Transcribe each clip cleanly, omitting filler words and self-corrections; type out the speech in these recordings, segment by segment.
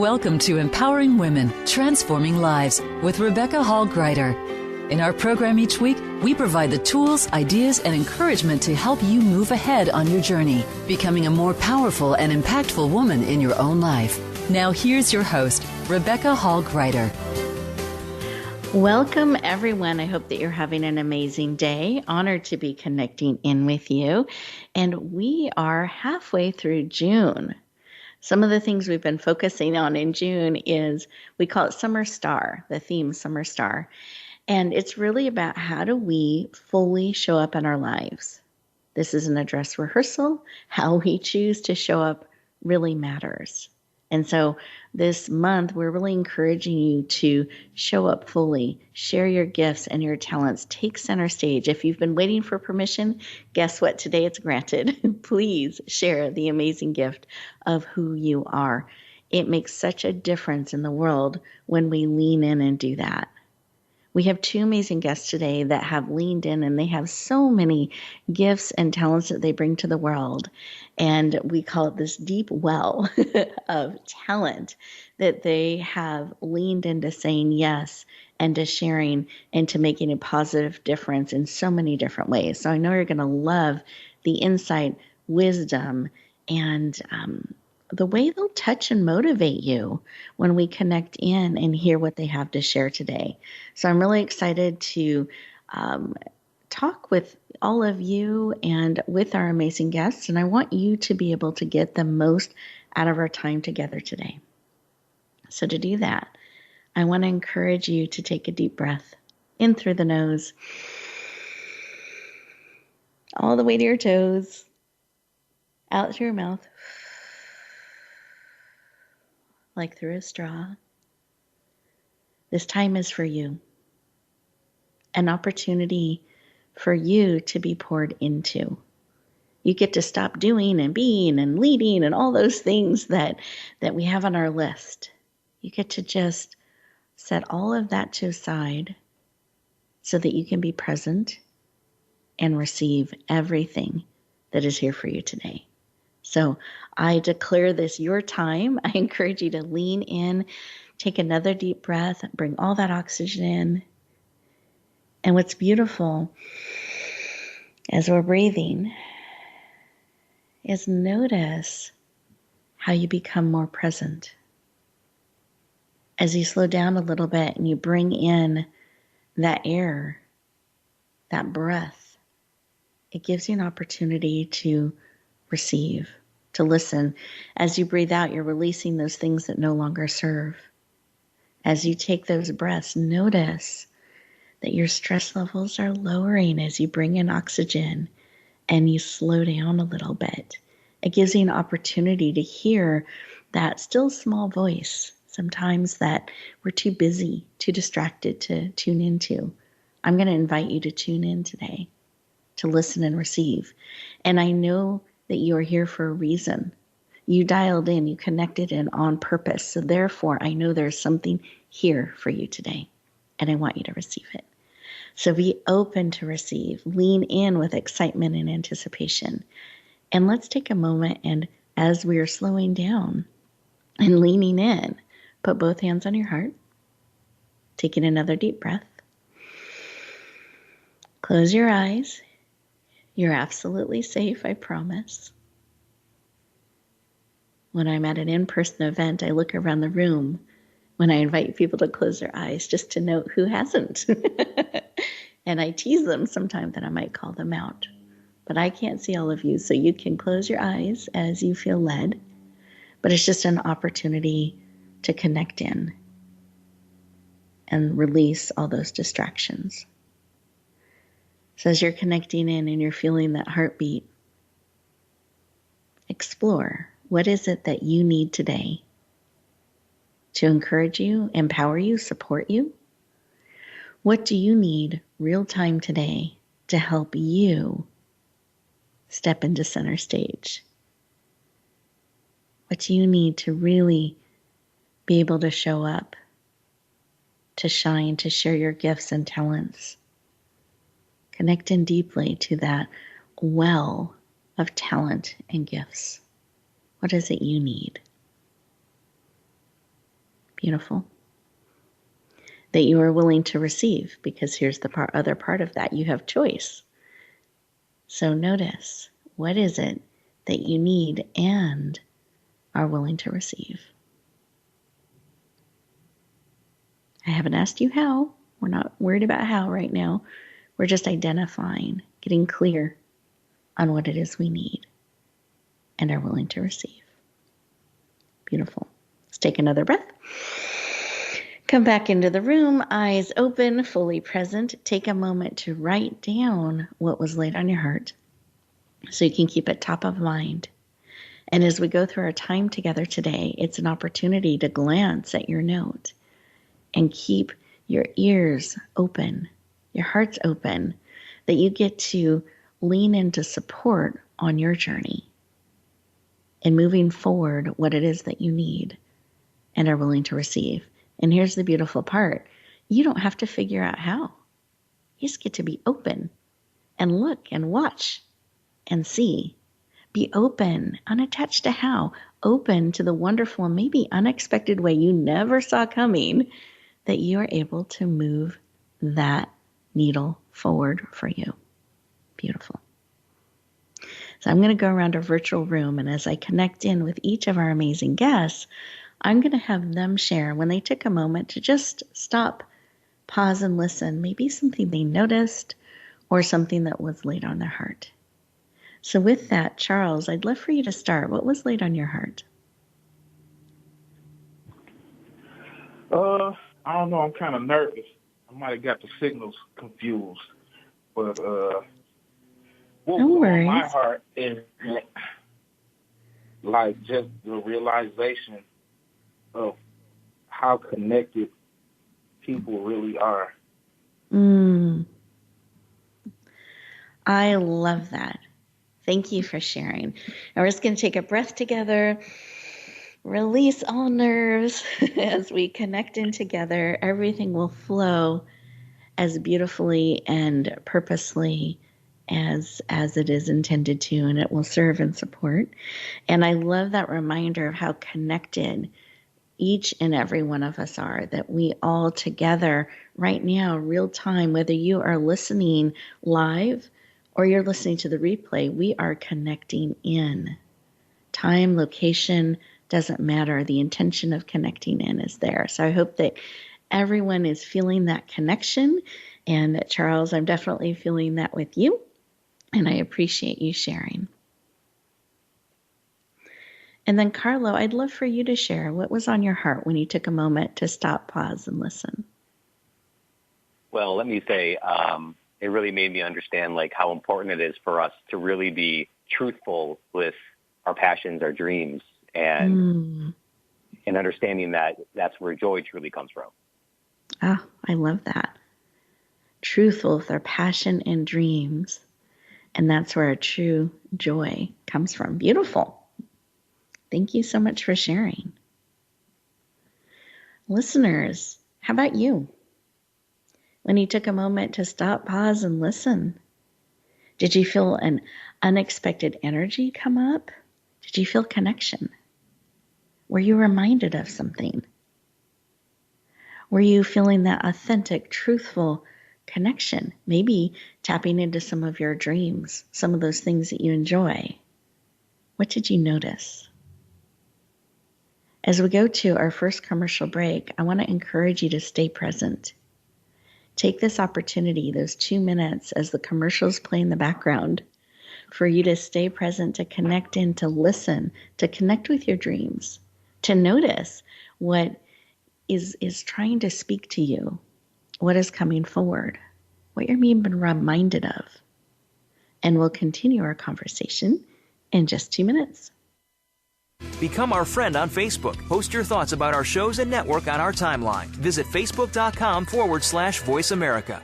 Welcome to Empowering Women, Transforming Lives with Rebecca Hall-Greider. In our program each week, we provide the tools, ideas, and encouragement to help you move ahead on your journey, becoming a more powerful and impactful woman in your own life. Now here's your host, Rebecca Hall-Greider. Welcome, everyone. I hope that you're having an amazing day. Honored to be connecting in with you. And we are halfway through June. Some of the things we've been focusing on in June is, we call it Summer Star, the theme Summer Star. And it's really about how do we fully show up in our lives. This isn't a dress rehearsal. How we choose to show up really matters. And so this month, we're really encouraging you to show up fully, share your gifts and your talents, take center stage. If you've been waiting for permission, guess what? Today it's granted. Please share the amazing gift of who you are. It makes such a difference in the world when we lean in and do that. We have two amazing guests today that have leaned in, and they have so many gifts and talents that they bring to the world. And we call it this deep well of talent that they have leaned into saying yes and to sharing and to making a positive difference in so many different ways. So I know you're going to love the insight, wisdom, and the way they'll touch and motivate you when we connect in and hear what they have to share today. So I'm really excited to talk with all of you and with our amazing guests, and I want you to be able to get the most out of our time together today. So to do that, I want to encourage you to take a deep breath in through the nose, all the way to your toes, out through your mouth, like through a straw. This time is for you. An opportunity for you to be poured into. You get to stop doing and being and leading and all those things that we have on our list. You get to just set all of that to aside so that you can be present and receive everything that is here for you today. So I declare this your time. I encourage you to lean in, take another deep breath, bring all that oxygen in. And what's beautiful as we're breathing is notice how you become more present. As you slow down a little bit and you bring in that air, that breath, it gives you an opportunity to receive, to listen. As you breathe out, you're releasing those things that no longer serve. As you take those breaths, notice that your stress levels are lowering as you bring in oxygen and you slow down a little bit. It gives you an opportunity to hear that still small voice, sometimes that we're too busy, too distracted to tune into. I'm going to invite you to tune in today, to listen and receive. And I know that you are here for a reason. You dialed in, you connected in on purpose. So therefore, I know there's something here for you today, and I want you to receive it. So be open to receive, lean in with excitement and anticipation. And let's take a moment, and as we are slowing down and leaning in, put both hands on your heart, taking another deep breath. Close your eyes. You're absolutely safe, I promise. When I'm at an in-person event, I look around the room when I invite people to close their eyes just to note who hasn't. And I tease them sometimes that I might call them out. But I can't see all of you, so you can close your eyes as you feel led. But it's just an opportunity to connect in and release all those distractions. So as you're connecting in and you're feeling that heartbeat, explore, what is it that you need today to encourage you, empower you, support you? What do you need real time today to help you step into center stage? What do you need to really be able to show up, to shine, to share your gifts and talents? Connect in deeply to that well of talent and gifts. What is it you need? Beautiful. That you are willing to receive, because here's the other part of that. You have choice. So notice, what is it that you need and are willing to receive? I haven't asked you how. We're not worried about how right now. We're just identifying, getting clear on what it is we need and are willing to receive. Beautiful. Let's take another breath. Come back into the room, eyes open, fully present. Take a moment to write down what was laid on your heart so you can keep it top of mind. And as we go through our time together today, it's an opportunity to glance at your note and keep your ears open, your hearts open, that you get to lean into support on your journey and moving forward what it is that you need and are willing to receive. And here's the beautiful part. You don't have to figure out how. You just get to be open and look and watch and see. Be open, unattached to how, open to the wonderful and maybe unexpected way you never saw coming that you are able to move that needle forward for you. Beautiful. So I'm going to go around our virtual room, and as I connect in with each of our amazing guests, I'm going to have them share when they took a moment to just stop, pause, and listen. Maybe something they noticed or something that was laid on their heart. So with that, Charles, I'd love for you to start. What was laid on your heart? I don't know. I'm kind of nervous. I might have got the signals confused. But what No was worries. on my heart is like just the realization of how connected people really are. I love that. Thank you for sharing. And we're just going to take a breath together, release all nerves. As we connect in together, everything will flow as beautifully and purposely as it is intended to, and it will serve and support. And I love that reminder of how connected each and every one of us are, that we all together right now, real time, whether you are listening live or you're listening to the replay, we are connecting in. Time, location, doesn't matter. The intention of connecting in is there. So I hope that everyone is feeling that connection. And Charles, I'm definitely feeling that with you. And I appreciate you sharing. And then Carlo, I'd love for you to share what was on your heart when you took a moment to stop, pause, and listen. Well, let me say, it really made me understand like how important it is for us to really be truthful with our passions, our dreams, and understanding that that's where joy truly comes from. Ah, I love that. Truthful with our passion and dreams. And that's where our true joy comes from. Beautiful. Thank you so much for sharing. Listeners, how about you? When you took a moment to stop, pause, and listen, did you feel an unexpected energy come up? Did you feel connection? Were you reminded of something? Were you feeling that authentic, truthful connection? Maybe tapping into some of your dreams, some of those things that you enjoy. What did you notice? As we go to our first commercial break, I want to encourage you to stay present. Take this opportunity, those 2 minutes as the commercials play in the background, for you to stay present, to connect in, to listen, to connect with your dreams, to notice what is trying to speak to you, what is coming forward, what you're being reminded of. And we'll continue our conversation in just 2 minutes. Become our friend on Facebook. Post your thoughts about our shows and network on our timeline. Visit facebook.com/Voice America.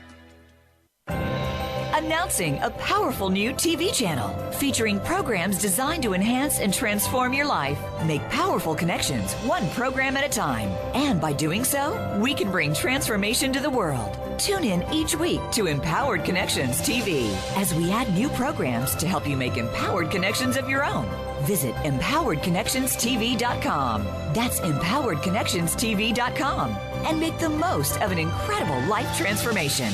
Announcing a powerful new TV channel featuring programs designed to enhance and transform your life. Make powerful connections, one program at a time. And by doing so, we can bring transformation to the world. Tune in each week to Empowered Connections TV as we add new programs to help you make empowered connections of your own. Visit empoweredconnectionstv.com. That's empoweredconnectionstv.com. And make the most of an incredible life transformation.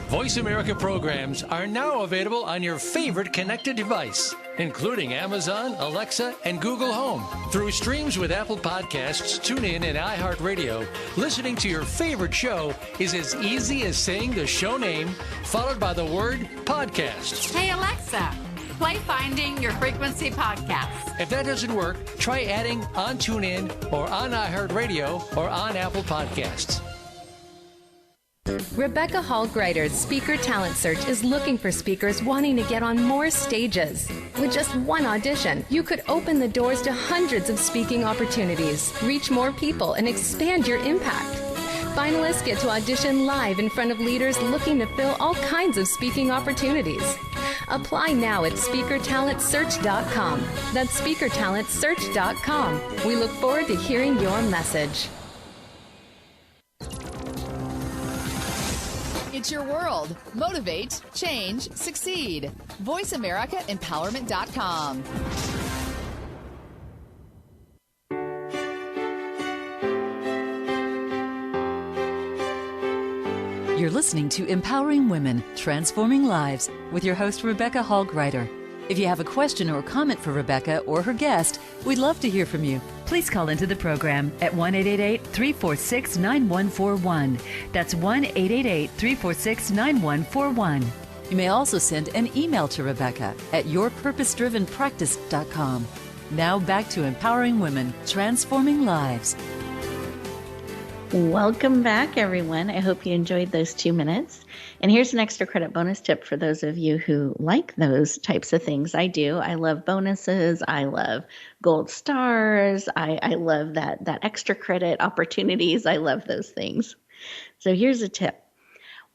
Voice America programs are now available on your favorite connected device, including Amazon, Alexa, and Google Home. Through streams with Apple Podcasts, TuneIn, and iHeartRadio, listening to your favorite show is as easy as saying the show name followed by the word podcast. Hey, Alexa, play Finding Your Frequency podcast. If that doesn't work, try adding on TuneIn or on iHeartRadio or on Apple Podcasts. Rebecca Hall Greider's Speaker Talent Search is looking for speakers wanting to get on more stages. With just one audition, you could open the doors to hundreds of speaking opportunities, reach more people, and expand your impact. Finalists get to audition live in front of leaders looking to fill all kinds of speaking opportunities. Apply now at SpeakerTalentSearch.com. That's SpeakerTalentSearch.com. We look forward to hearing your message. It's your world. Motivate, change, succeed. VoiceAmericaEmpowerment.com. You're listening to Empowering Women, Transforming Lives with your host, Rebecca Hall Greider. If you have a question or comment for Rebecca or her guest, we'd love to hear from you. Please call into the program at 1-888-346-9141. That's 1-888-346-9141. You may also send an email to Rebecca at yourpurposedrivenpractice.com. Now back to Empowering Women, Transforming Lives. Welcome back, everyone. I hope you enjoyed those 2 minutes. And here's an extra credit bonus tip for those of you who like those types of things. I do. I love bonuses. I love gold stars. I love that extra credit opportunities. I love those things. So here's a tip.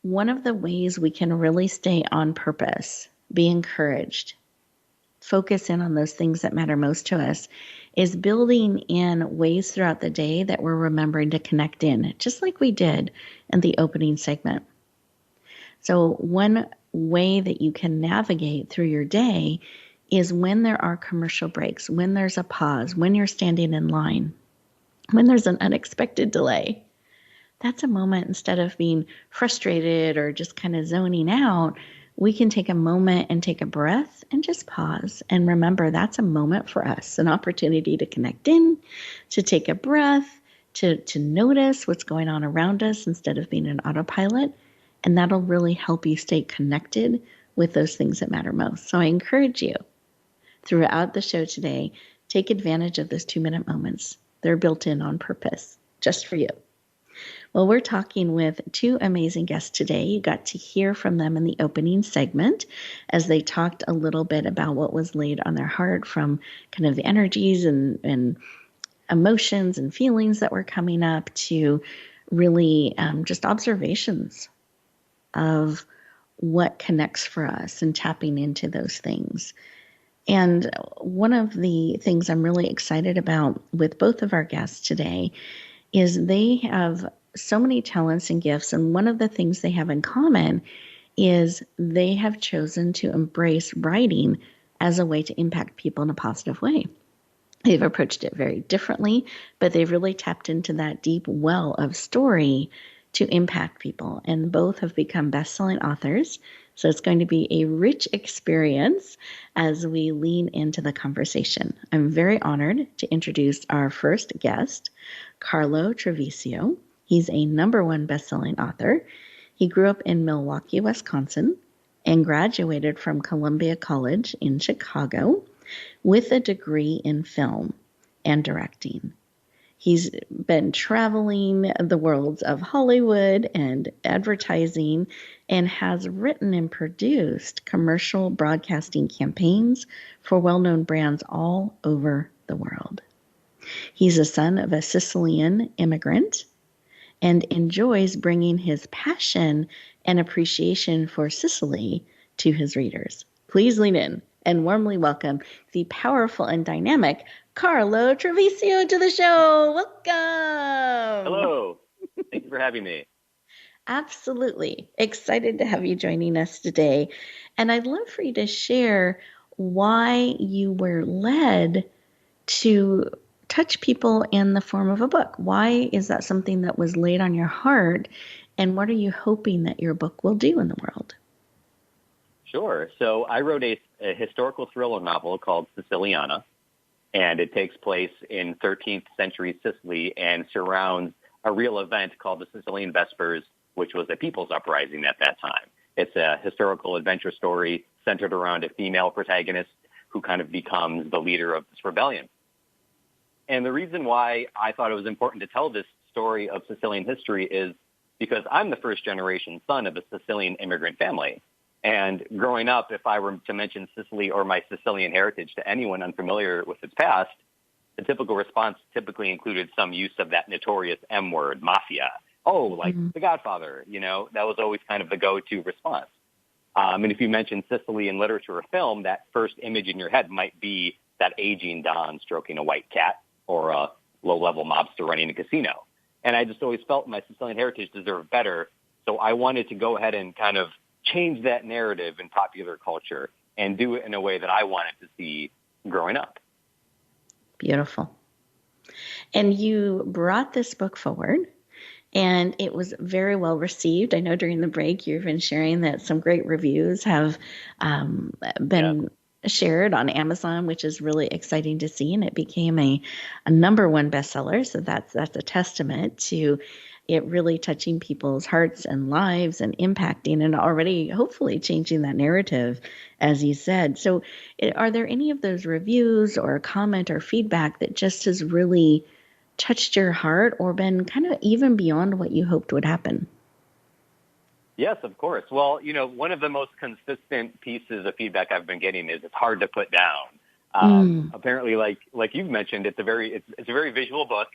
One of the ways we can really stay on purpose, be encouraged, focus in on those things that matter most to us, is building in ways throughout the day that we're remembering to connect in, just like we did in the opening segment. So one way that you can navigate through your day is when there are commercial breaks, when there's a pause, when you're standing in line, when there's an unexpected delay. That's a moment, instead of being frustrated or just kind of zoning out, we can take a moment and take a breath and just pause and remember that's a moment for us, an opportunity to connect in, to take a breath, to notice what's going on around us instead of being an autopilot. And that'll really help you stay connected with those things that matter most. So I encourage you throughout the show today, take advantage of those 2-minute moments. They're built in on purpose, just for you. Well, we're talking with 2 amazing guests today. You got to hear from them in the opening segment as they talked a little bit about what was laid on their heart from kind of the energies and emotions and feelings that were coming up to really just observations of what connects for us and tapping into those things. And one of the things I'm really excited about with both of our guests today is they have so many talents and gifts. And one of the things they have in common is they have chosen to embrace writing as a way to impact people in a positive way. They've approached it very differently, but they've really tapped into that deep well of story to impact people. And both have become best-selling authors. So it's going to be a rich experience as we lean into the conversation. I'm very honored to introduce our first guest, Carlo Travisio. He's a #1 best-selling author. He grew up in Milwaukee, Wisconsin, and graduated from Columbia College in Chicago with a degree in film and directing. He's been traveling the worlds of Hollywood and advertising and has written and produced commercial broadcasting campaigns for well-known brands all over the world. He's a son of a Sicilian immigrant and enjoys bringing his passion and appreciation for Sicily to his readers. Please lean in and warmly welcome the powerful and dynamic Carlo Travisio to the show. Welcome. Hello. Thank you for having me. Absolutely. Excited to have you joining us today. And I'd love for you to share why you were led to touch people in the form of a book. Why is that something that was laid on your heart? And what are you hoping that your book will do in the world? Sure. So I wrote a historical thriller novel called Siciliana, and it takes place in 13th century Sicily and surrounds a real event called the Sicilian Vespers, which was a people's uprising at that time. It's a historical adventure story centered around a female protagonist who kind of becomes the leader of this rebellion. And the reason why I thought it was important to tell this story of Sicilian history is because I'm the first generation son of a Sicilian immigrant family. And growing up, if I were to mention Sicily or my Sicilian heritage to anyone unfamiliar with its past, the typical response typically included some use of that notorious M word, mafia. Oh, like The Godfather, that was always kind of the go-to response. And if you mention Sicily in literature or film, that first image in your head might be that aging Don stroking a white cat or a low-level mobster running a casino. And I just always felt my Sicilian heritage deserved better. So I wanted to go ahead and kind of change that narrative in popular culture and do it in a way that I wanted to see growing up. Beautiful. And you brought this book forward, and it was very well received. I know during the break you've been sharing that some great reviews have been shared on Amazon, which is really exciting to see. And it became a number one bestseller. So that's a testament to it really touching people's hearts and lives and impacting and already hopefully changing that narrative, as you said. So are there any of those reviews or comment or feedback that just has really touched your heart or been kind of even beyond what you hoped would happen? Yes, of course. Well, one of the most consistent pieces of feedback I've been getting is it's hard to put down. Apparently, like you've mentioned, it's a very visual book.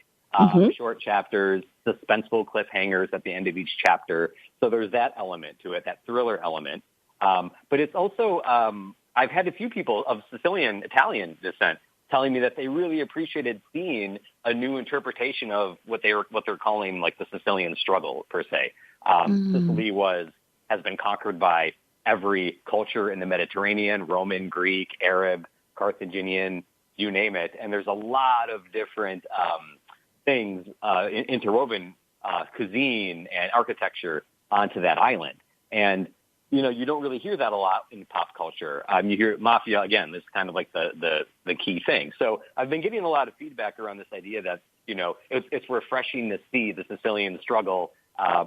Short chapters, suspenseful cliffhangers at the end of each chapter. So there's that element to it, that thriller element. But it's also, I've had a few people of Sicilian, Italian descent telling me that they really appreciated seeing a new interpretation of what they're calling like the Sicilian struggle per se. Sicily has been conquered by every culture in the Mediterranean, Roman, Greek, Arab, Carthaginian, you name it. And there's a lot of different things interwoven, cuisine and architecture onto that island. And, you don't really hear that a lot in pop culture. You hear mafia, again, this is kind of like the key thing. So I've been getting a lot of feedback around this idea that, it's refreshing to see the Sicilian struggle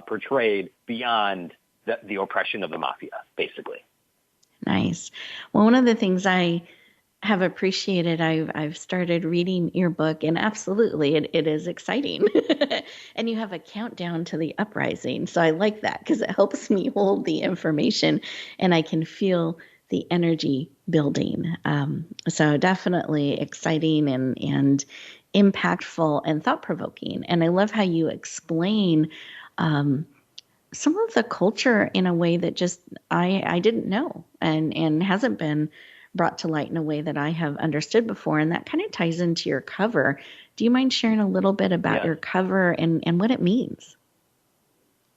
portrayed beyond the oppression of the mafia, basically. Nice. Well, one of the things I have appreciated, I've started reading your book, and absolutely it is exciting. And you have a countdown to the uprising. So I like that because it helps me hold the information and I can feel the energy building. So definitely exciting and impactful and thought-provoking. And I love how you explain some of the culture in a way that just I didn't know and hasn't been brought to light in a way that I have understood before. And that kind of ties into your cover. Do you mind sharing a little bit about your cover and what it means?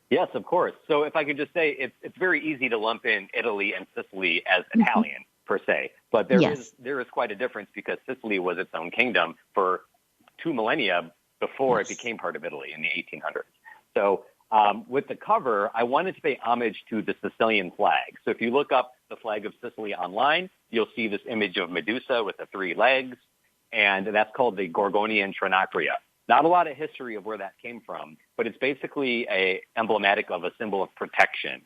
Yes, of course. So if I could just say, it's very easy to lump in Italy and Sicily as Italian per se, but there is quite a difference because Sicily was its own kingdom for 2 millennia before it became part of Italy in the 1800s. So with the cover, I wanted to pay homage to the Sicilian flag. So if you look up the flag of Sicily online, you'll see this image of Medusa with the 3 legs, and that's called the Gorgonian Trinacria. Not a lot of history of where that came from, but it's basically emblematic of a symbol of protection.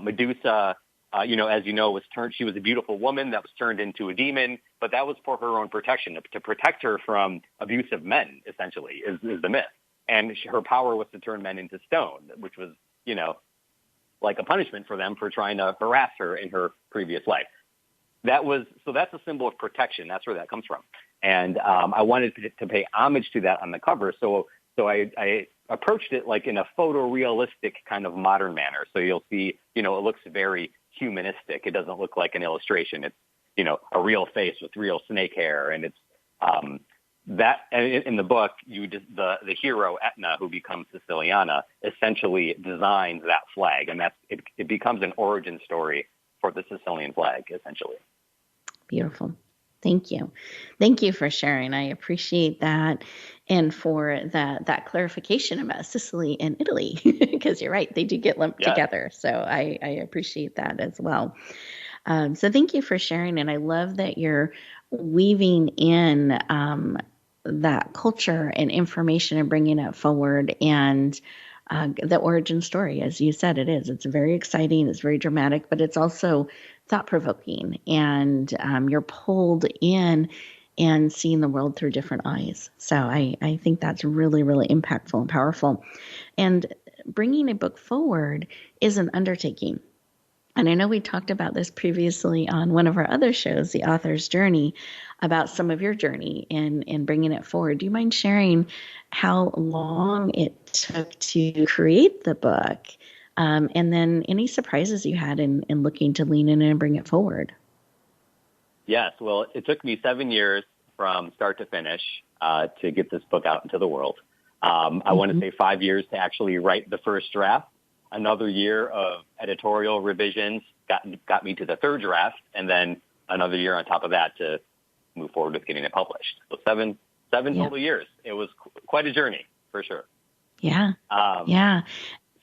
Medusa, as you know, she was a beautiful woman that was turned into a demon, but that was for her own protection, to protect her from abusive men, essentially, is the myth. And her power was to turn men into stone, which was, like a punishment for them for trying to harass her in her previous life. So that's a symbol of protection. That's where that comes from. And I wanted to pay homage to that on the cover. So I approached it like in a photorealistic kind of modern manner. So you'll see, it looks very humanistic. It doesn't look like an illustration. It's, a real face with real snake hair. And it's that in the book, the hero Etna, who becomes Siciliana, essentially designs that flag. And it becomes an origin story for the Sicilian flag, essentially. Beautiful. Thank you. Thank you for sharing. I appreciate that. And for that clarification about Sicily and Italy, because you're right, they do get lumped together. So I appreciate that as well. So thank you for sharing. And I love that you're weaving in that culture and information and bringing it forward. And the origin story, as you said, it's very exciting. It's very dramatic, but it's also thought-provoking. And you're pulled in and seeing the world through different eyes. So I think that's really, really impactful and powerful. And bringing a book forward is an undertaking. And I know we talked about this previously on one of our other shows, The Author's Journey, about some of your journey in bringing it forward. Do you mind sharing how long it took to create the book, and then any surprises you had in looking to lean in and bring it forward? Yes. Well, it took me 7 years from start to finish to get this book out into the world. I want to say 5 years to actually write the first draft. Another year of editorial revisions got me to the third draft, and then another year on top of that to move forward with getting it published. So seven total years. It was quite a journey, for sure. Yeah.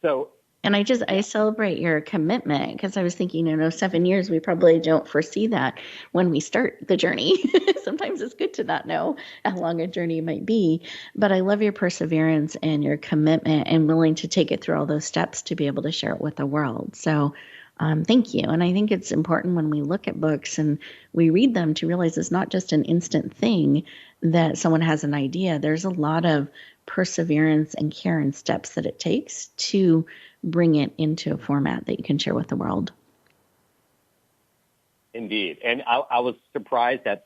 So, and I celebrate your commitment, because I was thinking, 7 years, we probably don't foresee that when we start the journey. Sometimes it's good to not know how long a journey might be, but I love your perseverance and your commitment and willing to take it through all those steps to be able to share it with the world. So thank you. And I think it's important when we look at books and we read them to realize it's not just an instant thing that someone has an idea. There's a lot of perseverance and care and steps that it takes to bring it into a format that you can share with the world. Indeed. And I was surprised at,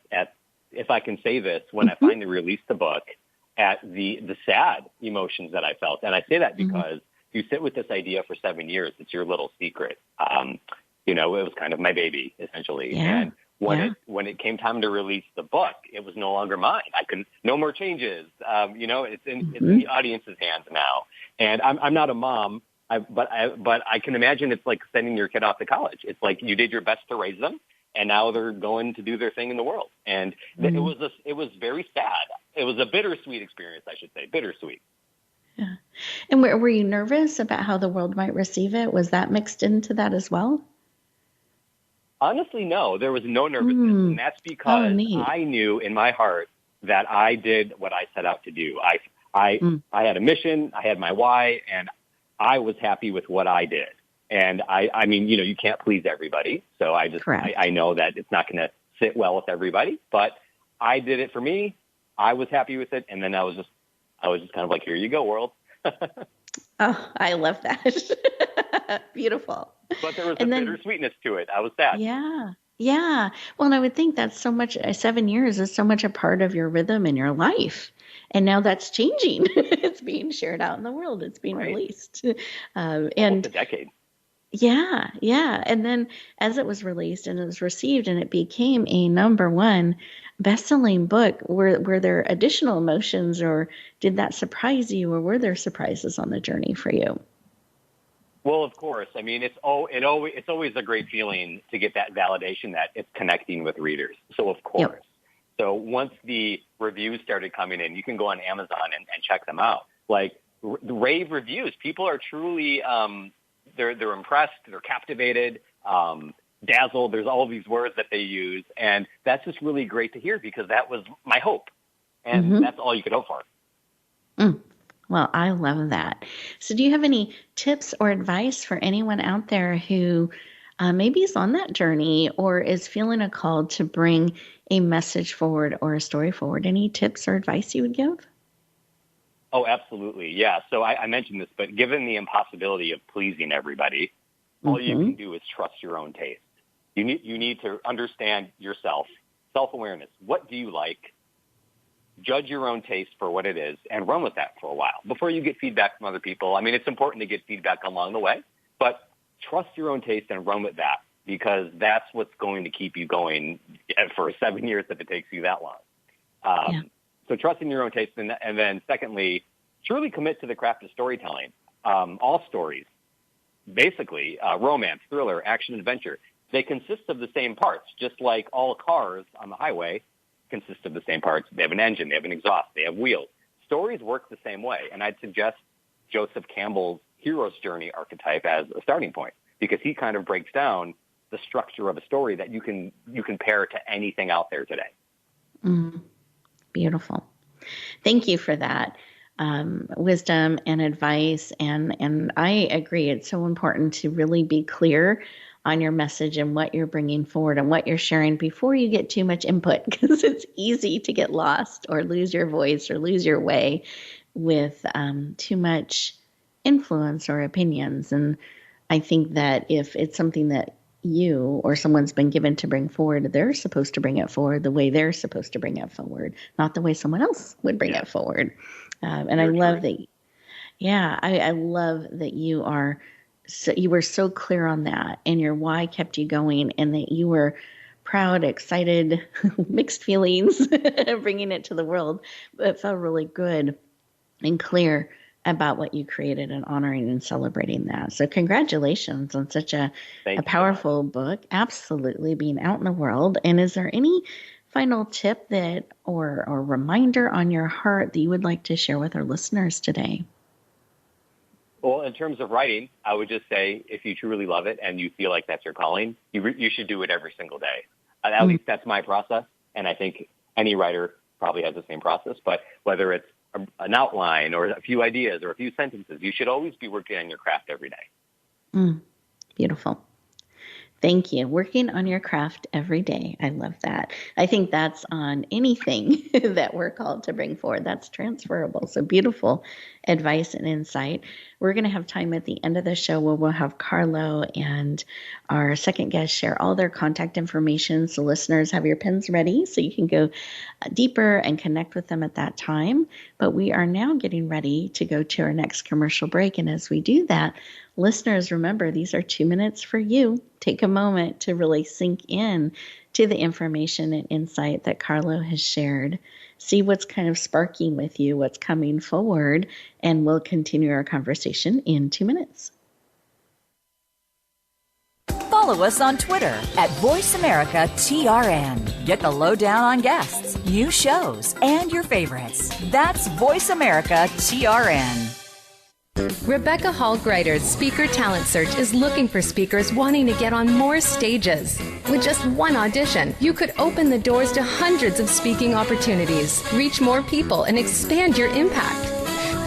if I can say this, when I finally released the book, at the sad emotions that I felt. And I say that because you sit with this idea for 7 years. It's your little secret. It was kind of my baby, essentially. Yeah. And when it came time to release the book, it was no longer mine. No more changes. It's in the audience's hands now. And I'm not a mom, but I can imagine it's like sending your kid off to college. It's like you did your best to raise them, and now they're going to do their thing in the world. And it was very sad. It was a bittersweet experience, I should say, bittersweet. Yeah. And were you nervous about how the world might receive it? Was that mixed into that as well? Honestly, no. There was no nervousness, and that's because I knew in my heart that I did what I set out to do. I had a mission, I had my why, and I was happy with what I did. And I mean, you can't please everybody. So I know that it's not going to sit well with everybody, but I did it for me. I was happy with it. And then I was just kind of like, here you go, world. Oh, I love that. Beautiful. But there was bittersweetness to it. I was sad. Yeah. Yeah. Well, and I would think that's so much, 7 years is so much a part of your rhythm in your life. And now that's changing. It's being shared out in the world. It's being released. And almost a decade. Yeah. Yeah. And then as it was released and it was received and it became a #1 best-selling book, were there additional emotions, or did that surprise you, or were there surprises on the journey for you? Well, of course. I mean, it's always a great feeling to get that validation that it's connecting with readers. So, of course. Yep. So once the reviews started coming in, you can go on Amazon and check them out. Like the rave reviews, people are truly they're impressed, they're captivated, dazzled. There's all these words that they use, and that's just really great to hear, because that was my hope, and that's all you could hope for. Well, I love that. So do you have any tips or advice for anyone out there who maybe is on that journey or is feeling a call to bring a message forward or a story forward? Any tips or advice you would give? Oh, absolutely. Yeah. So I mentioned this, but given the impossibility of pleasing everybody, all you can do is trust your own taste. You need to understand yourself, self-awareness. What do you like? judge your own taste for what it is and run with that for a while before you get feedback from other people. I mean, it's important to get feedback along the way, but trust your own taste and run with that, because that's what's going to keep you going for 7 years if it takes you that long. So trust in your own taste. And then secondly, truly commit to the craft of storytelling. All stories, basically, romance, thriller, action, adventure, they consist of the same parts, just like all cars on the highway consist of the same parts. They have an engine, they have an exhaust, they have wheels. Stories work the same way. And I'd suggest Joseph Campbell's hero's journey archetype as a starting point, because he kind of breaks down the structure of a story that you can pair to anything out there today. Beautiful. Thank you for that wisdom and advice. And I agree. It's so important to really be clear on your message and what you're bringing forward and what you're sharing before you get too much input, because it's easy to get lost or lose your voice or lose your way with too much influence or opinions. And I think that if it's something that you or someone's been given to bring forward, they're supposed to bring it forward the way they're supposed to bring it forward, not the way someone else would bring it forward. And I love that. Yeah, I love that you were so clear on that, and your why kept you going, and that you were proud, excited, mixed feelings, bringing it to the world. But it felt really good and clear about what you created, and honoring and celebrating that. So congratulations on such a powerful book, absolutely being out in the world. And is there any final tip that or reminder on your heart that you would like to share with our listeners today? Well, in terms of writing, I would just say if you truly love it and you feel like that's your calling, you should do it every single day. At least that's my process, and I think any writer probably has the same process. But whether it's an outline or a few ideas or a few sentences, you should always be working on your craft every day. Beautiful. Thank you. Working on your craft every day. I love that. I think that's on anything that we're called to bring forward. That's transferable. So beautiful advice and insight. We're going to have time at the end of the show where we'll have Carlo and our second guest share all their contact information. So listeners, have your pens ready so you can go deeper and connect with them at that time. But we are now getting ready to go to our next commercial break. And as we do that, listeners, remember, these are 2 minutes for you. Take a moment to really sink in to the information and insight that Carlo has shared. See what's kind of sparking with you, what's coming forward, and we'll continue our conversation in 2 minutes. Follow us on Twitter at VoiceAmericaTRN. Get the lowdown on guests, new shows, and your favorites. That's VoiceAmericaTRN. Rebecca Hall-Griter's Speaker Talent Search is looking for speakers wanting to get on more stages. With just one audition, you could open the doors to hundreds of speaking opportunities, reach more people, and expand your impact.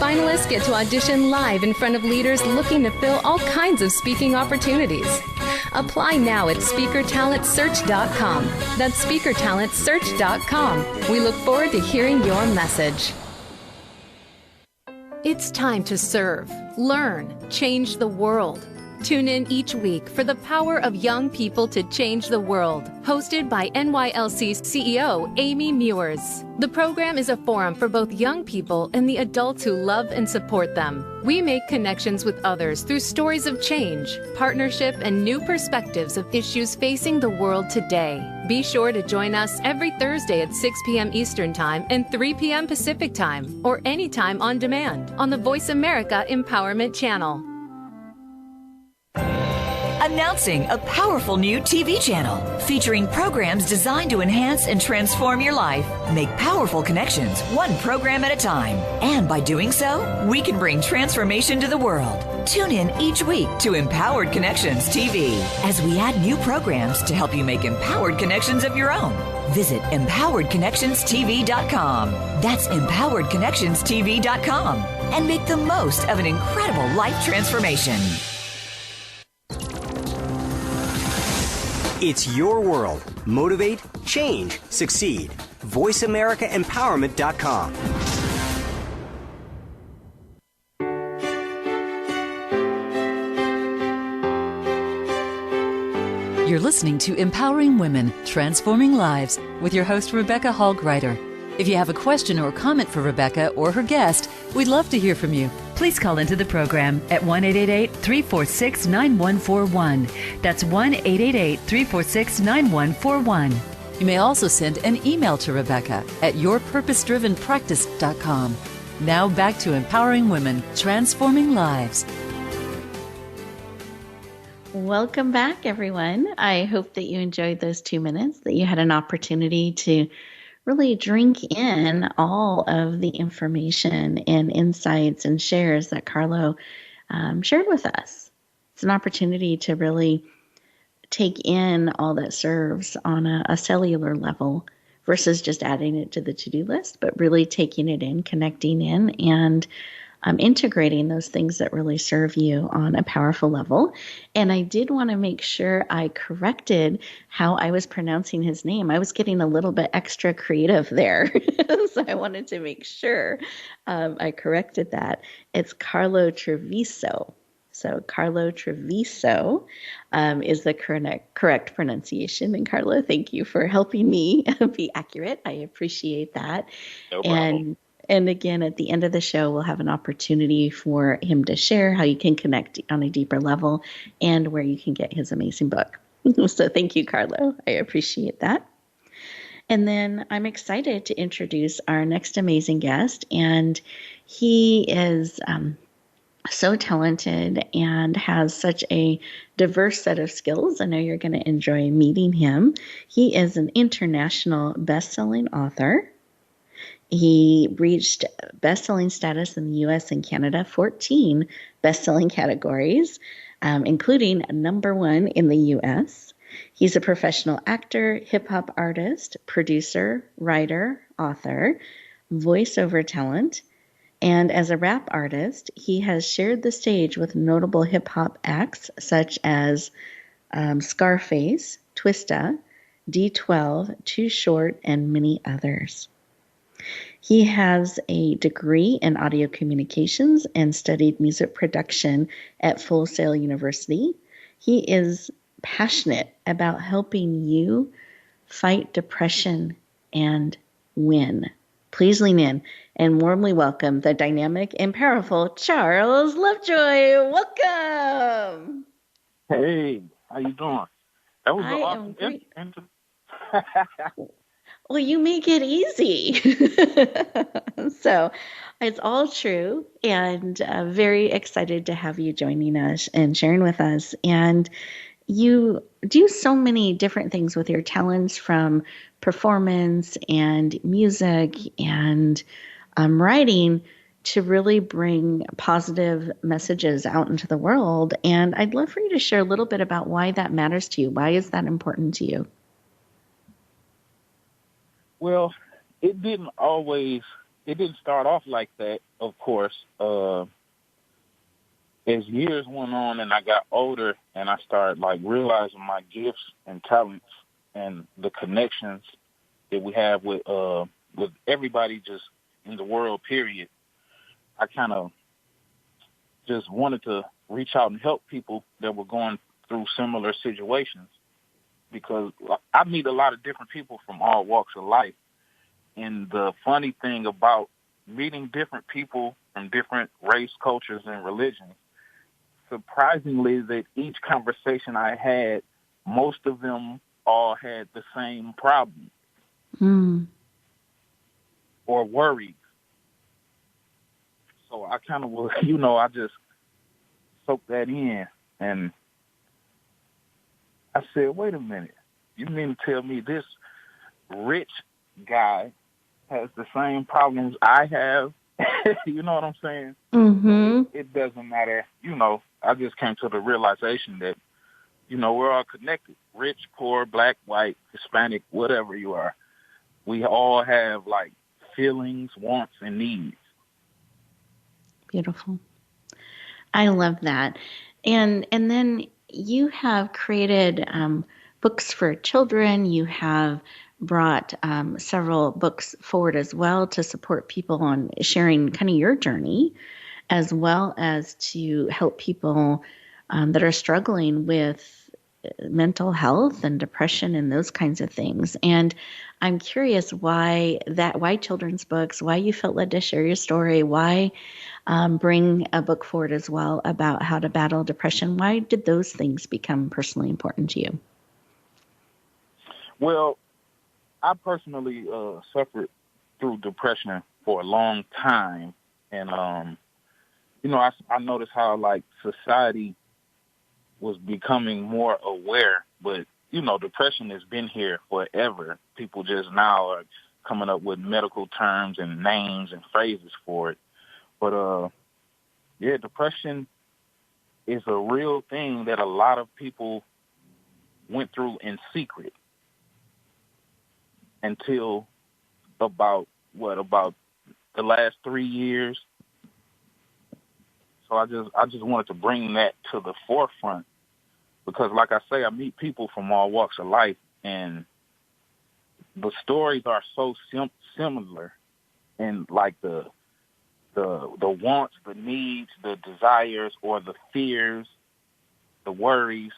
Finalists get to audition live in front of leaders looking to fill all kinds of speaking opportunities. Apply now at SpeakerTalentSearch.com. That's SpeakerTalentSearch.com. We look forward to hearing your message. It's time to serve, learn, change the world. Tune in each week for The Power of Young People to Change the World, hosted by NYLC CEO Amy Mewers. The program is a forum for both young people and the adults who love and support them. We make connections with others through stories of change, partnership, and new perspectives of issues facing the world today. Be sure to join us every Thursday at 6 p.m. Eastern Time and 3 p.m. Pacific Time, or anytime on demand on the Voice America Empowerment Channel. Announcing a powerful new TV channel featuring programs designed to enhance and transform your life. Make powerful connections, one program at a time. And by doing so, we can bring transformation to the world. Tune in each week to Empowered Connections TV as we add new programs to help you make empowered connections of your own. Visit EmpoweredConnectionsTV.com. That's EmpoweredConnectionsTV.com. And make the most of an incredible life transformation. It's your world. Motivate, change, succeed. VoiceAmericaEmpowerment.com. You're listening to Empowering Women, Transforming Lives with your host, Rebecca Hall-Griter. If you have a question or comment for Rebecca or her guest, we'd love to hear from you. Please call into the program at 1-888-346-9141. That's 1-888-346-9141. You may also send an email to Rebecca at yourpurposedrivenpractice.com. Now back to empowering women, transforming lives. Welcome back, everyone. I hope that you enjoyed those 2 minutes, that you had an opportunity to really drink in all of the information and insights and shares that Carlo shared with us. It's an opportunity to really take in all that serves on a cellular level versus just adding it to the to-do list, but really taking it in, connecting in, and integrating those things that really serve you on a powerful level. And I did want to make sure I corrected how I was pronouncing his name. I was getting a little bit extra creative there. So I wanted to make sure I corrected that. It's Carlo Travisio. So Carlo Travisio is the correct pronunciation. And Carlo, thank you for helping me be accurate. I appreciate that. No problem. And again, at the end of the show, we'll have an opportunity for him to share how you can connect on a deeper level and where you can get his amazing book. So thank you, Carlo. I appreciate that. And then I'm excited to introduce our next amazing guest. And he is so talented and has such a diverse set of skills. I know you're going to enjoy meeting him. He is an international best-selling author. He reached best-selling status in the U.S. and Canada, 14 best-selling categories, including #1 in the U.S. He's a professional actor, hip-hop artist, producer, writer, author, voiceover talent, and as a rap artist, he has shared the stage with notable hip-hop acts such as Scarface, Twista, D12, Too Short, and many others. He has a degree in audio communications and studied music production at Full Sail University. He is passionate about helping you fight depression and win. Please lean in and warmly welcome the dynamic and powerful Charles Lovejoy. Welcome. Hey, how you doing? That was I an am awesome great. Well, you make it easy. So it's all true, and very excited to have you joining us and sharing with us. And you do so many different things with your talents, from performance and music and writing, to really bring positive messages out into the world. And I'd love for you to share a little bit about why that matters to you. Why is that important to you? Well, it didn't start off like that, of course. As years went on and I got older and I started realizing my gifts and talents and the connections that we have with everybody just in the world, period, I kind of just wanted to reach out and help people that were going through similar situations, because I meet a lot of different people from all walks of life. And the funny thing about meeting different people from different race, cultures, and religions, surprisingly, that each conversation I had, most of them all had the same problem or worries. So I kind of was, I just soaked that in. And I said, wait a minute, you mean to tell me this rich guy has the same problems I have? You know what I'm saying? Mm-hmm. It doesn't matter. I just came to the realization that, we're all connected. Rich, poor, black, white, Hispanic, whatever you are. We all have feelings, wants, and needs. Beautiful. I love that. And then you have created books for children. You have brought several books forward as well to support people on sharing kind of your journey, as well as to help people that are struggling with mental health and depression and those kinds of things. And I'm curious why children's books, why you felt led to share your story, why bring a book forward as well about how to battle depression. Why did those things become personally important to you? Well, I personally suffered through depression for a long time. And, I noticed how, like, society was becoming more aware. But, depression has been here forever. People just now are coming up with medical terms and names and phrases for it. But, depression is a real thing that a lot of people went through in secret until about the last 3 years. So I just wanted to bring that to the forefront because, like I say, I meet people from all walks of life, and the stories are so similar, and like the wants, the needs, the desires, or the fears, the worries.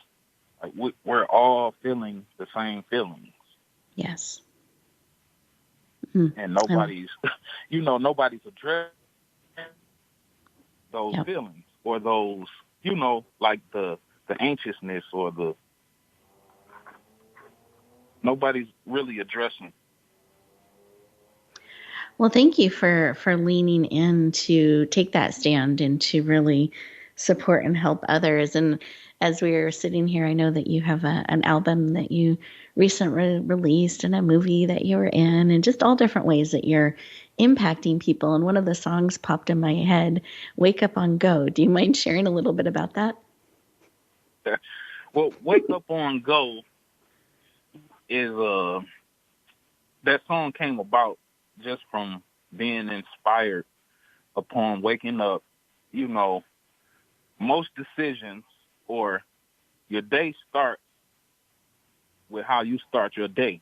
Like we're all feeling the same feelings. Yes. And nobody's addressing those feelings or those, like the anxiousness or nobody's really addressing. Well, thank you for leaning in to take that stand and to really support and help others. And as we are sitting here, I know that you have an album that you recently released and a movie that you were in and just all different ways that you're impacting people. And one of the songs popped in my head, Wake Up on Go. Do you mind sharing a little bit about that? Well, Wake Up on Go is that song came about just from being inspired upon waking up. Most decisions or your day starts with how you start your day.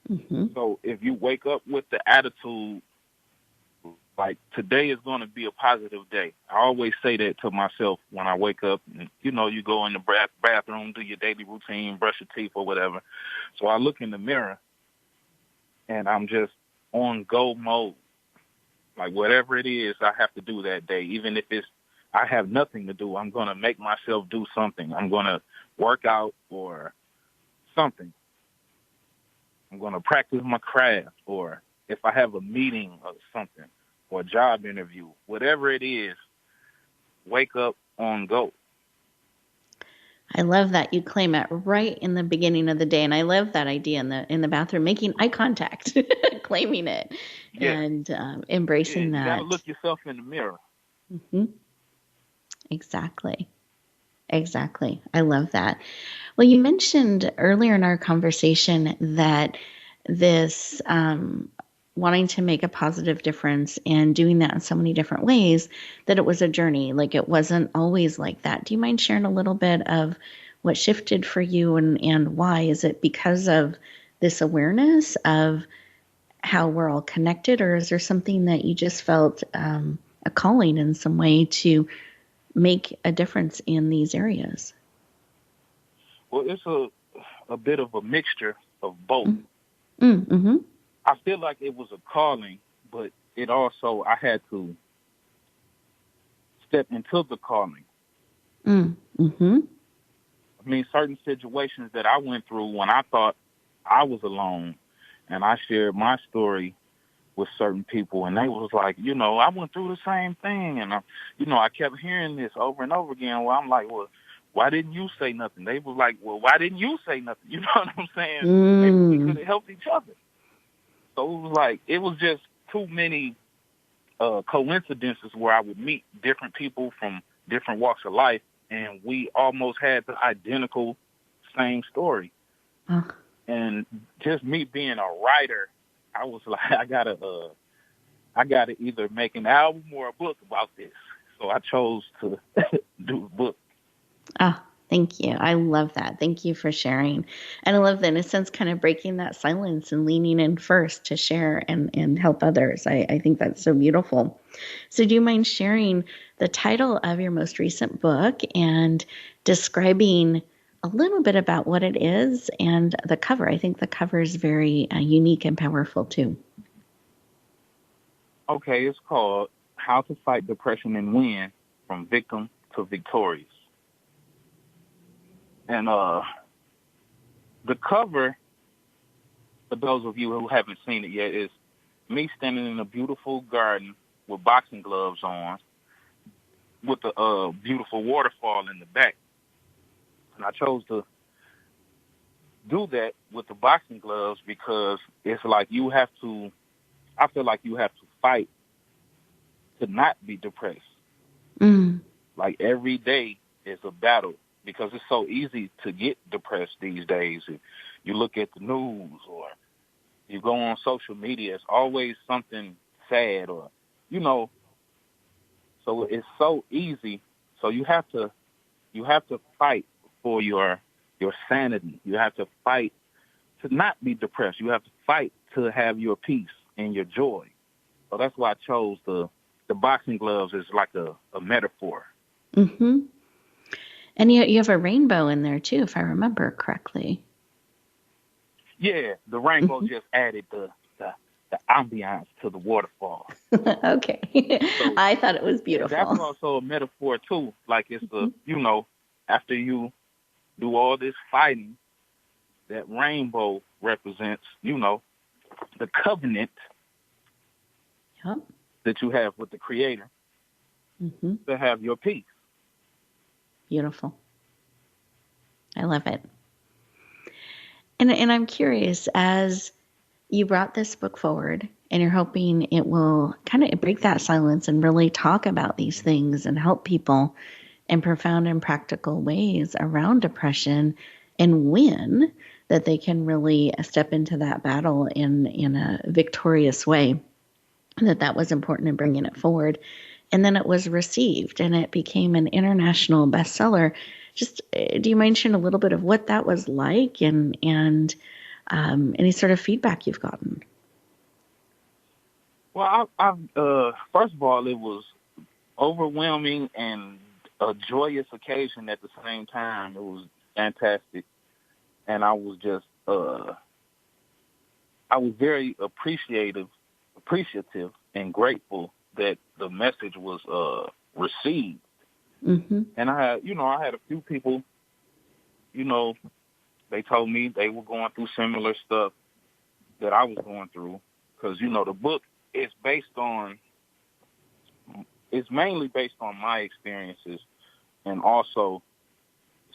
Mm-hmm. So if you wake up with the attitude, like today is going to be a positive day. I always say that to myself when I wake up. And, you go in the bathroom, do your daily routine, brush your teeth or whatever. So I look in the mirror and I'm just on go mode. Like whatever it is I have to do that day, even if I have nothing to do, I'm going to make myself do something. I'm going to work out or something. I'm going to practice my craft, or if I have a meeting or something or a job interview, whatever it is, wake up on go. I love that you claim it right in the beginning of the day. And I love that idea in the bathroom, making eye contact, claiming it, and embracing that. You got to look yourself in the mirror. Mm-hmm. Exactly. I love that. Well, you mentioned earlier in our conversation that this wanting to make a positive difference and doing that in so many different ways, that it was a journey. Like it wasn't always like that. Do you mind sharing a little bit of what shifted for you and why? Is it because of this awareness of how we're all connected, or is there something that you just felt a calling in some way to make a difference in these areas? Well, it's a bit of a mixture of both. Mm-hmm. I feel like it was a calling, but it also, I had to step into the calling. Mm-hmm. I mean, certain situations that I went through when I thought I was alone, and I shared my story with certain people, and they was like, I went through the same thing, and I kept hearing this over and over again. Well, I'm like, well, why didn't you say nothing? They was like, well, why didn't you say nothing? You know what I'm saying? Maybe we could have helped each other. So it was just too many coincidences where I would meet different people from different walks of life, and we almost had the identical same story. And just me being a writer, I was like, I gotta either make an album or a book about this. So I chose to do a book. Thank you. I love that. Thank you for sharing. And I love that, in a sense, kind of breaking that silence and leaning in first to share and help others. I think that's so beautiful. So do you mind sharing the title of your most recent book and describing a little bit about what it is and the cover. I think the cover is very unique and powerful too. Okay, it's called How to Fight Depression and Win from Victim to Victorious. And the cover, for those of you who haven't seen it yet, is me standing in a beautiful garden with boxing gloves on with a beautiful waterfall in the back. And I chose to do that with the boxing gloves because it's like I feel like you have to fight to not be depressed. Like every day is a battle because it's so easy to get depressed these days. If you look at the news or you go on social media, it's always something sad or, so it's so easy. So you have to fight for your sanity. You have to fight to not be depressed. You have to fight to have your peace and your joy. So that's why I chose the boxing gloves as like a metaphor. Mm-hmm. And you have a rainbow in there too, if I remember correctly. Yeah, the rainbow just added the ambiance to the waterfall. Okay. So, I thought it was beautiful. That's also a metaphor too. Like it's after you do all this fighting, that rainbow represents, the covenant that you have with the Creator to have your peace. Beautiful. I love it. And I'm curious, as you brought this book forward and you're hoping it will kind of break that silence and really talk about these things and help people in profound and practical ways around depression and win, that they can really step into that battle in a victorious way, that was important in bringing it forward. And then it was received and it became an international bestseller. Just do you mind sharing a little bit of what that was like and any sort of feedback you've gotten? Well, first of all, it was overwhelming and a joyous occasion at the same time. It was fantastic. And I was just, I was very appreciative and grateful that the message was received. And I had a few people, they told me they were going through similar stuff that I was going through. Because, the book is mainly based on my experiences and also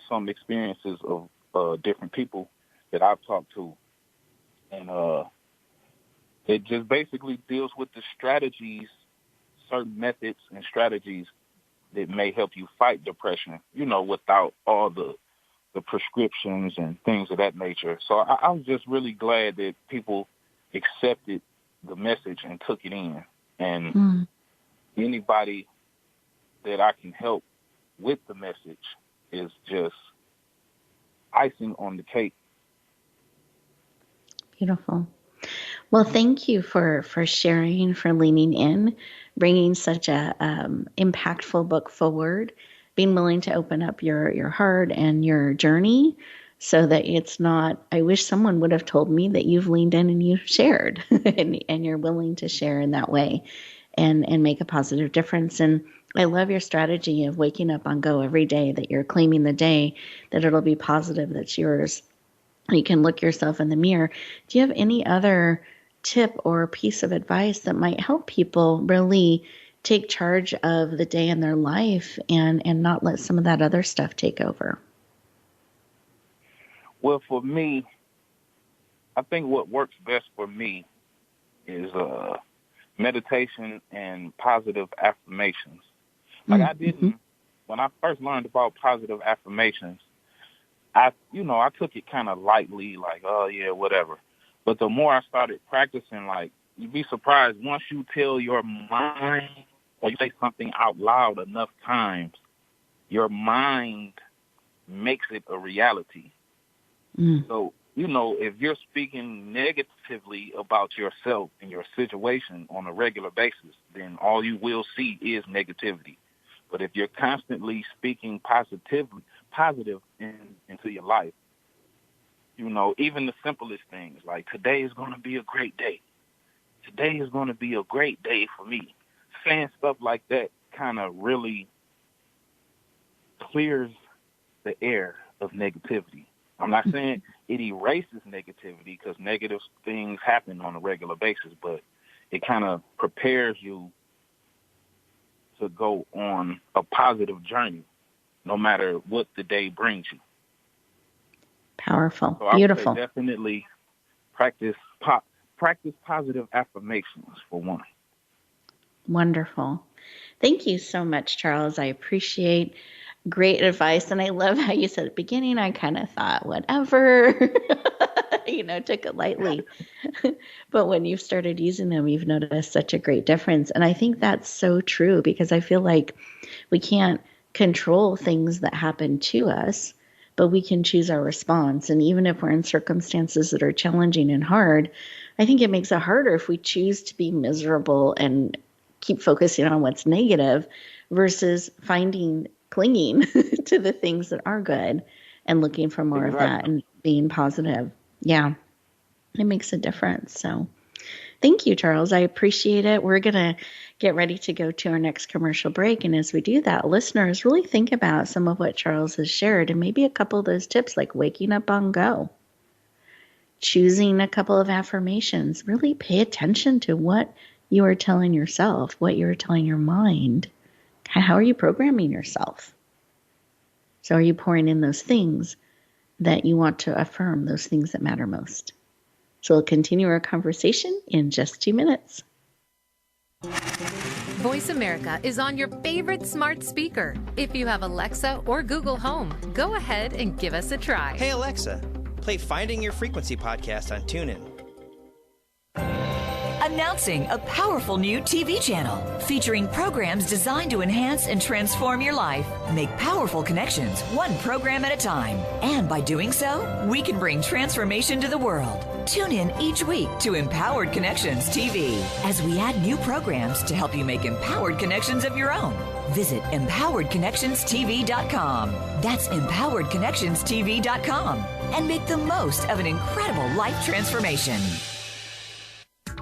some experiences of different people that I've talked to. And it just basically deals with the strategies, certain methods and strategies that may help you fight depression, without all the prescriptions and things of that nature. So I was just really glad that people accepted the message and took it in. And anybody that I can help with the message is just icing on the cake. Beautiful. Well, thank you for sharing, for leaning in, bringing such a impactful book forward, being willing to open up your heart and your journey so that it's not, I wish someone would have told me that you've leaned in and you've shared and you're willing to share in that way and make a positive difference. And I love your strategy of waking up on go every day, that you're claiming the day, that it'll be positive, that's yours. You can look yourself in the mirror. Do you have any other tip or piece of advice that might help people really take charge of the day in their life and not let some of that other stuff take over? Well, for me, I think what works best for me is meditation and positive affirmations. Like I didn't, when I first learned about positive affirmations, I took it kind of lightly, like, oh yeah, whatever. But the more I started practicing, like, you'd be surprised once you tell your mind or you say something out loud enough times, your mind makes it a reality. So, if you're speaking negatively about yourself and your situation on a regular basis, then all you will see is negativity. But if you're constantly speaking positive into your life. You know, even the simplest things, like today is going to be a great day. Today is going to be a great day for me. Saying stuff like that kind of really clears the air of negativity. I'm not saying it erases negativity, because negative things happen on a regular basis, but it kind of prepares you to go on a positive journey, no matter what the day brings you. Powerful. So Beautiful. I would say definitely practice positive affirmations for one. Wonderful. Thank you so much, Charles. I appreciate great advice. And I love how you said at the beginning, I kind of thought, whatever, took it lightly. But when you've started using them, you've noticed such a great difference. And I think that's so true, because I feel like we can't control things that happen to us, but we can choose our response. And even if we're in circumstances that are challenging and hard, I think it makes it harder if we choose to be miserable and keep focusing on what's negative versus clinging to the things that are good and looking for more of that and being positive. Yeah, it makes a difference. So thank you, Charles. I appreciate it. We're going to get ready to go to our next commercial break. And as we do that, listeners, really think about some of what Charles has shared, and maybe a couple of those tips, like waking up on go, choosing a couple of affirmations. Really pay attention to what you are telling yourself, what you are telling your mind. How are you programming yourself? So are you pouring in those things that you want to affirm, those things that matter most? So we'll continue our conversation in just 2 minutes. Voice America is on your favorite smart speaker. If you have Alexa or Google Home, go ahead and give us a try. Hey Alexa, play Finding Your Frequency podcast on TuneIn. Announcing a powerful new TV channel featuring programs designed to enhance and transform your life. Make powerful connections, one program at a time. And by doing so, we can bring transformation to the world. Tune in each week to Empowered Connections TV as we add new programs to help you make empowered connections of your own. Visit empoweredconnectionstv.com. That's empoweredconnectionstv.com. And make the most of an incredible life transformation.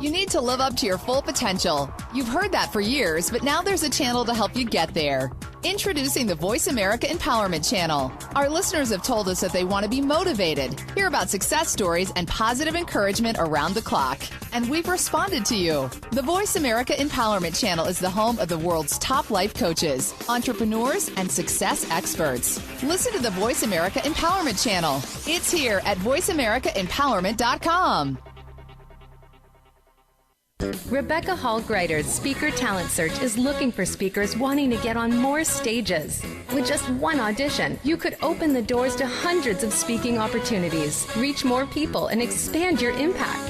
You need to live up to your full potential. You've heard that for years, but now there's a channel to help you get there. Introducing the Voice America Empowerment Channel. Our listeners have told us that they want to be motivated, hear about success stories, and positive encouragement around the clock. And we've responded to you. The Voice America Empowerment Channel is the home of the world's top life coaches, entrepreneurs, and success experts. Listen to the Voice America Empowerment Channel. It's here at voiceamericaempowerment.com. Rebecca Hall Greider's Speaker Talent Search is looking for speakers wanting to get on more stages. With just one audition, you could open the doors to hundreds of speaking opportunities, reach more people, and expand your impact.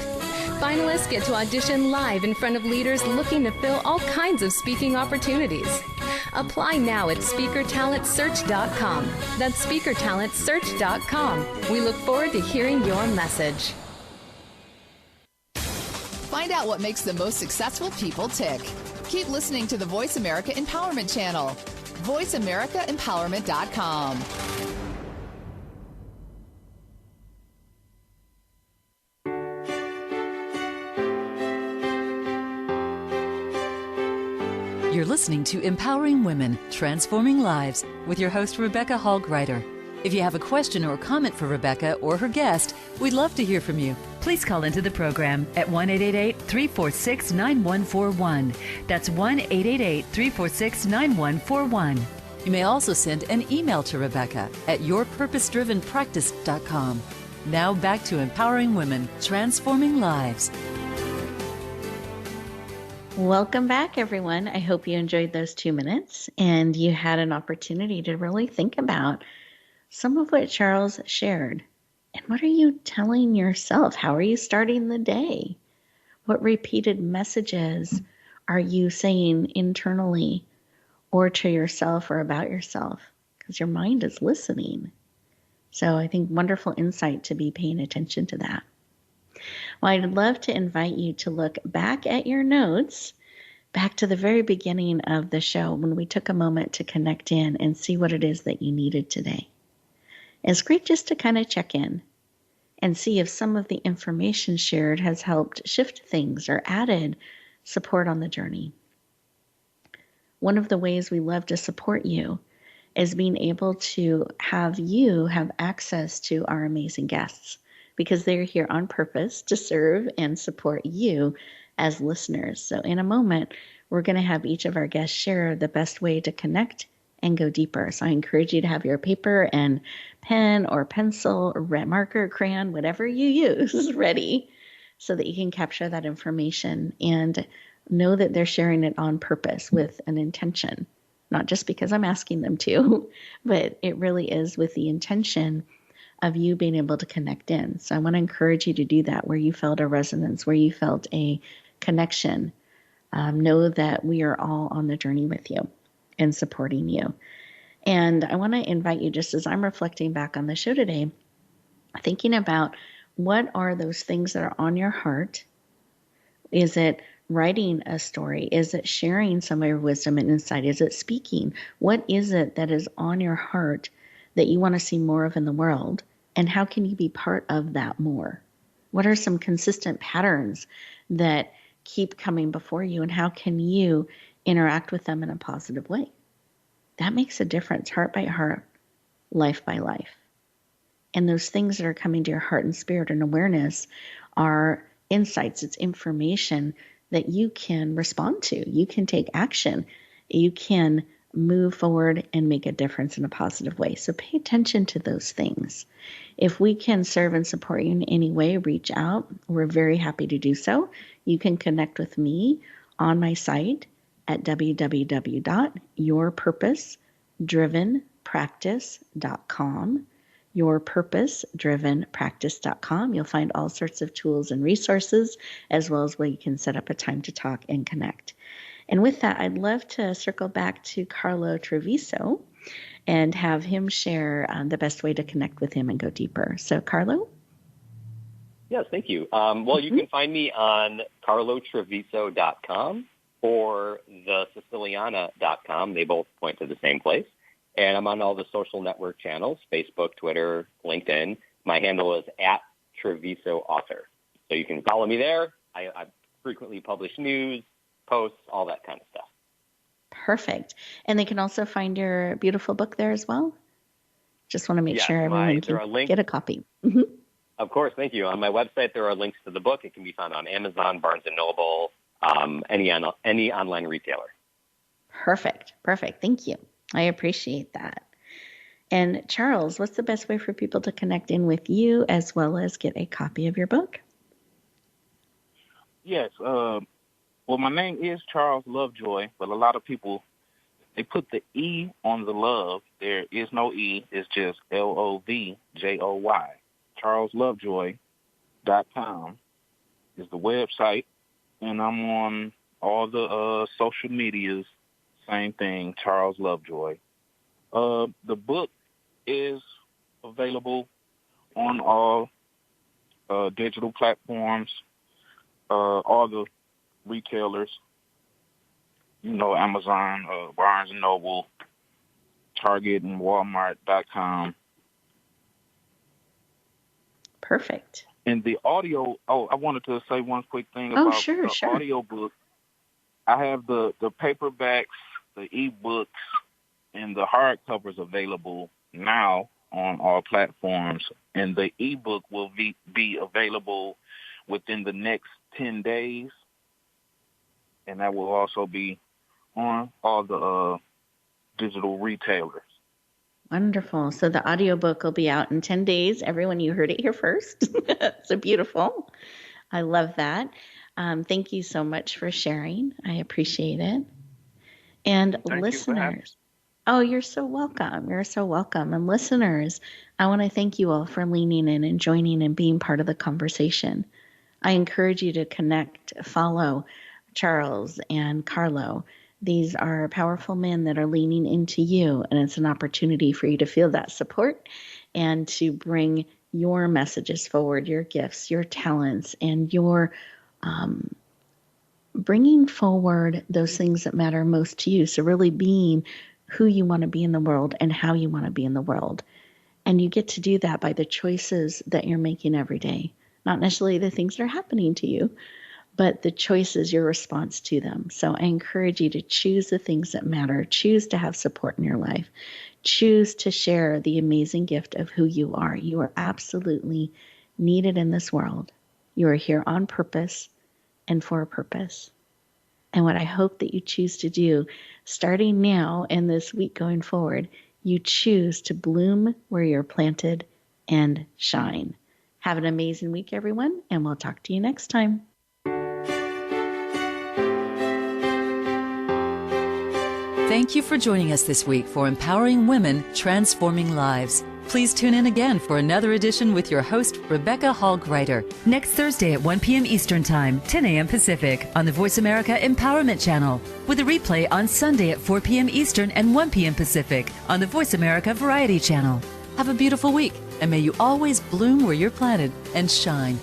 Finalists get to audition live in front of leaders looking to fill all kinds of speaking opportunities. Apply now at SpeakerTalentSearch.com. That's SpeakerTalentSearch.com. We look forward to hearing your message. Find out what makes the most successful people tick. Keep listening to the Voice America Empowerment Channel. VoiceAmericaEmpowerment.com. You're listening to Empowering Women, Transforming Lives with your host, Rebecca Hall Greider. If you have a question or comment for Rebecca or her guest, we'd love to hear from you. Please call into the program at 1-888-346-9141. That's 1-888-346-9141. You may also send an email to Rebecca at yourpurposedrivenpractice.com. Now back to Empowering Women, Transforming Lives. Welcome back, everyone. I hope you enjoyed those 2 minutes and you had an opportunity to really think about some of what Charles shared. And what are you telling yourself? How are you starting the day? What repeated messages are you saying internally or to yourself or about yourself? Because your mind is listening. So I think wonderful insight to be paying attention to that. Well, I'd love to invite you to look back at your notes, back to the very beginning of the show when we took a moment to connect in and see what it is that you needed today. It's great just to kind of check in and see if some of the information shared has helped shift things or added support on the journey. One of the ways we love to support you is being able to have you have access to our amazing guests, because they're here on purpose to serve and support you as listeners. So in a moment, we're going to have each of our guests share the best way to connect and go deeper. So I encourage you to have your paper and pen or pencil or red marker, crayon, whatever you use ready, so that you can capture that information and know that they're sharing it on purpose with an intention, not just because I'm asking them to, but it really is with the intention of you being able to connect in. So I want to encourage you to do that where you felt a resonance, where you felt a connection. Know that we are all on the journey with you and supporting you. And I want to invite you, just as I'm reflecting back on the show today, thinking about what are those things that are on your heart. Is it writing a story? Is it sharing some of your wisdom and insight? Is it speaking? What is it that is on your heart that you want to see more of in the world? And how can you be part of that more? What are some consistent patterns that keep coming before you, and how can you interact with them in a positive way? That makes a difference, heart by heart, life by life. And those things that are coming to your heart and spirit and awareness are insights. It's information that you can respond to. You can take action. You can move forward and make a difference in a positive way. So pay attention to those things. If we can serve and support you in any way, reach out. We're very happy to do so. You can connect with me on my site at www.yourpurposedrivenpractice.com. yourpurposedrivenpractice.com. You'll find all sorts of tools and resources, as well as where you can set up a time to talk and connect. And with that, I'd love to circle back to Carlo Travisio and have him share the best way to connect with him and go deeper. So, Carlo? Yes, thank you. Well, you can find me on carlotravisio.com or thesiciliana.com. They both point to the same place. And I'm on all the social network channels, Facebook, Twitter, LinkedIn. My handle is @TravisoAuthor. So you can follow me there. I frequently publish news, posts, all that kind of stuff. Perfect. And they can also find your beautiful book there as well? Just want to make sure everyone can get a copy. Mm-hmm. Of course, thank you. On my website, there are links to the book. It can be found on Amazon, Barnes & Noble, any online retailer. Perfect. Thank you. I appreciate that. And Charles, what's the best way for people to connect in with you as well as get a copy of your book? Yes. Well, my name is Charles Lovejoy, but a lot of people, they put the E on the love. There is no E. It's just Lovjoy. CharlesLovejoy.com is the website, and I'm on all the social medias. Same thing, Charles Lovejoy. The book is available on all digital platforms, all the retailers, Amazon, Barnes & Noble, Target, and Walmart.com. Perfect. And the audio, I wanted to say one quick thing about the audio book. I have the paperbacks, the ebooks, and the hardcovers available now on all platforms. And the ebook will be available within the next 10 days. And that will also be on all the digital retailers. Wonderful. So the audiobook will be out in 10 days. Everyone, you heard it here first. So beautiful. I love that. Thank you so much for sharing. I appreciate it. And listeners, you're so welcome. You're so welcome. And listeners, I want to thank you all for leaning in and joining and being part of the conversation. I encourage you to connect, follow Charles and Carlo. These are powerful men that are leaning into you, and it's an opportunity for you to feel that support and to bring your messages forward, your gifts, your talents, and your bringing forward those things that matter most to you. So really being who you want to be in the world and how you want to be in the world. And you get to do that by the choices that you're making every day. Not necessarily the things that are happening to you, but the choices, your response to them. So I encourage you to choose the things that matter. Choose to have support in your life. Choose to share the amazing gift of who you are. You are absolutely needed in this world. You are here on purpose and for a purpose. And what I hope that you choose to do, starting now and this week going forward, you choose to bloom where you're planted and shine. Have an amazing week, everyone, and we'll talk to you next time. Thank you for joining us this week for Empowering Women, Transforming Lives. Please tune in again for another edition with your host, Rebecca Hall-Gruyter, next Thursday at 1 p.m. Eastern Time, 10 a.m. Pacific, on the Voice America Empowerment Channel, with a replay on Sunday at 4 p.m. Eastern and 1 p.m. Pacific on the Voice America Variety Channel. Have a beautiful week, and may you always bloom where you're planted and shine.